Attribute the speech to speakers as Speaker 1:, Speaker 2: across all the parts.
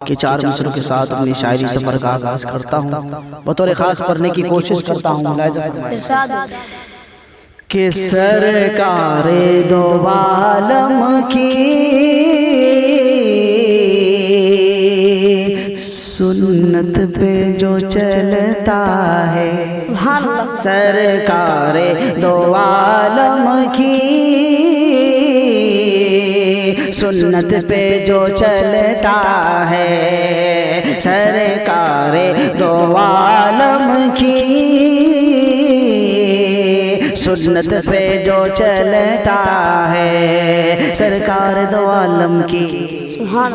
Speaker 1: کہ چار مصروں کے ساتھ اپنی شاعری سفر کا آغاز کرتا ہوں، بطور خاص پڑھنے کی کوشش کرتا ہوں کہ سرکار دو عالم کی سنت پہ جو چلتا ہے، سرکار دو عالم کی سنت پہ جو چلتا ہے، سرکار دو عالم کی سنت پہ جو چلتا ہے، سرکار دو عالم کی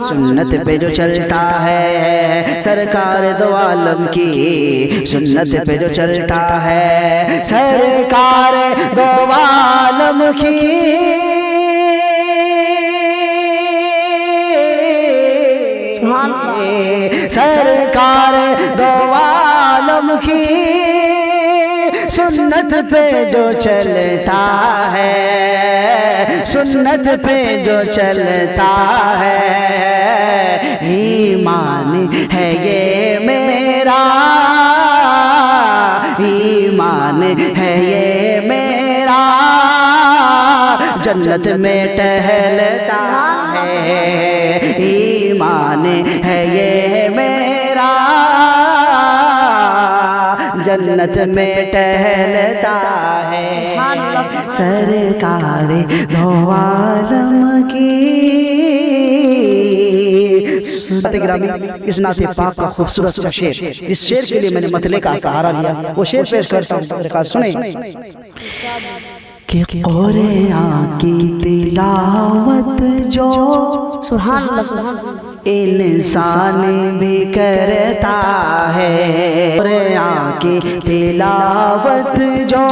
Speaker 1: سنت پہ جو چلتا ہے، سرکار دو عالم کی سنت پہ جو چلتا ہے، سرکار دو عالم کی سرکار دو عالم کی سنت پہ جو چلتا ہے، سنت پہ جو چلتا ہے، ایمان ہے یہ میرا، ایمان ہے یہ میرا، جنت میں ٹہلتا ہے، ایمان ہے یہ میرا، جنت میں ٹہلتا ہے، سرکار دو عالم کی گرامی۔ اس نعت پاک کا خوبصورت سا شعر، اس شعر کے لیے میں نے مطلع کا سہارا لیا، وہ شعر پیش کرتا ہوں، سنیں کہ قرآن کی تلاوت جو
Speaker 2: سبحان اللہ
Speaker 1: انسان بھی کرتا ہے، قرآن کی تلاوت جو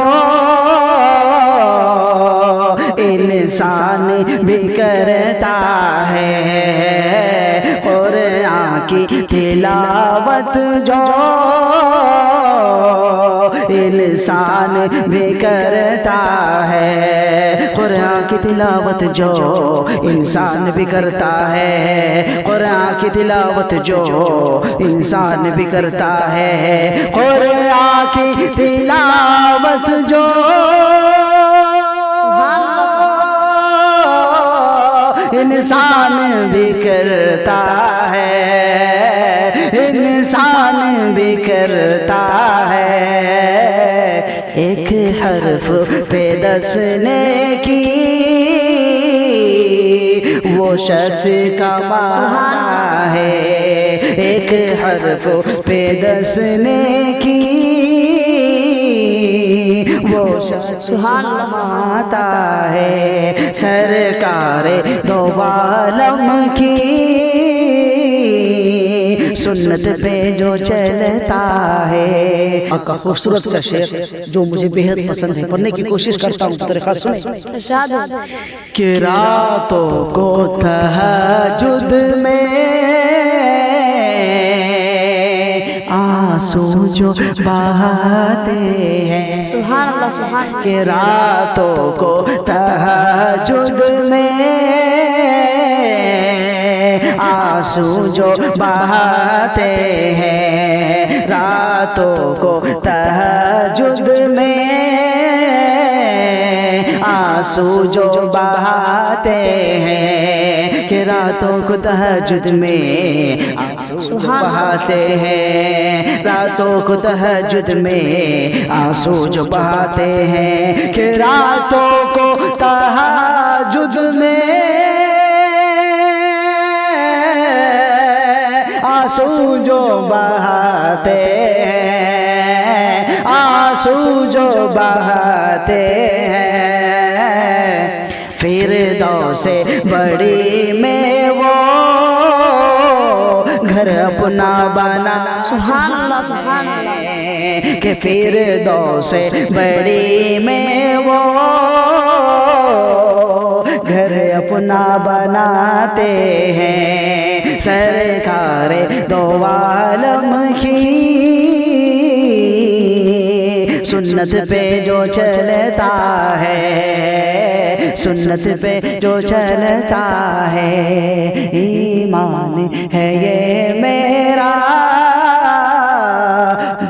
Speaker 1: انسان بھی کرتا ہے، قرآن کی تلاوت جو انسان بھی کرتا ہے، قرآن کی تلاوت جو انسان بھی کرتا ہے، قرآن کی تلاوت جو انسان بھی کرتا ہے، قرآن کی تلاوت جو انسان بھی کرتا ہے، انسان بھی کرتا ہے، ایک حرف پہ 10 نیکی وہ شخص کا معنی ہے، ایک حرف پہ 10 نیکی وہ شخص کماتا ہے، سرکار دو عالم کی سنت پہ جو چلتا ہے۔ آپ کا خوبصورت سا شعر جو مجھے بہت پسند ہے، پڑھنے کی کوشش کرتا ہوں، طریقہ سنیں کہ راتوں کو تہجد میں آنسو جو بہاتے ہیں،
Speaker 2: سبحان اللہ سبحان اللہ،
Speaker 1: کہ راتوں کو تہجد میں آنسو جو بہاتے ہیں، راتوں کو تہجد میں آنسو جو بہاتے ہیں، کہ راتوں کو تہجد میں آنسو جو بہاتے ہیں، راتوں کو تہجد میں آنسو جو بہاتے ہیں، کہ راتوں کو تہجد میں آنسو جو بہاتے ہیں، آنسو جو بہاتے ہیں، فردوس بڑی میں وہ گھر اپنا بنا،
Speaker 2: سبحان اللہ سبحان اللہ،
Speaker 1: کہ فردوس بڑی میں وہ گھر اپنا بناتے ہیں، سرکار دو عالم کی سنت پہ جو چلتا ہے، سنت پہ جو چلتا ہے ایمان ہے یہ میرا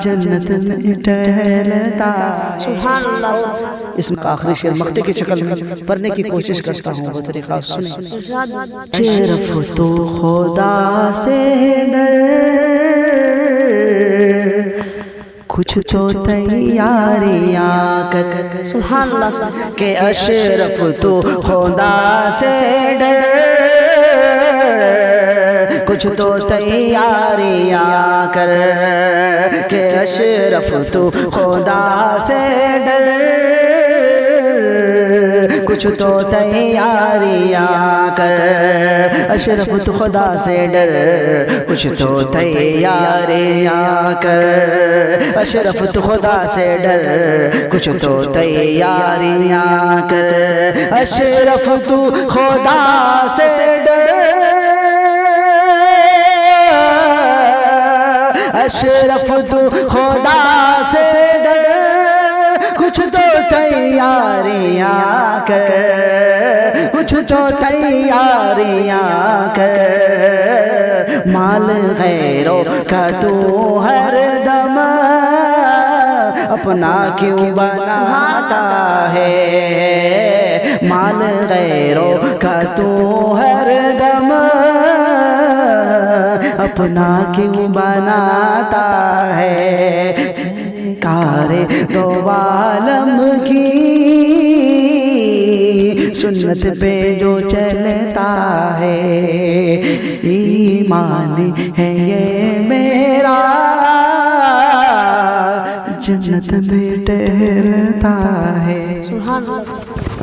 Speaker 1: جنت میں ٹہلتا ہے
Speaker 2: سبحان اللہ
Speaker 1: اس میں آخری شعر مقطع کی شکل میں پڑھنے کی کوشش کرتا ہوں وہ طریقہ سنیں صرف تو خدا سے ڈر کچھ تو تیاریاں کر
Speaker 2: سبحان اللہ
Speaker 1: کہ اشرف تو خدا سے ڈر کچھ تو تیاریاں کر کہ اشرف تو خدا سے ڈر کچھ تو تیاریاں کر اشرف تو خدا سے ڈر کچھ تو تیاریاں کر اشرف تو خدا سے ڈر کچھ تو تیاریاں کر اشرف تو خدا سے ڈر اشرف تو خدا سے ڈر کچھ تو تیاریاں کر کچھ تو تیاریاں کر مال غیروں کا تو ہر دم اپنا کیوں بناتا ہے مال غیروں کا تو ہر دم اپنا کیوں بناتا ہے سرکار دو عالم کی سنت پہ جو چلتا ہے ایمان ہے یہ میرا جنت میں ٹہلتا ہے
Speaker 2: سبحان اللہ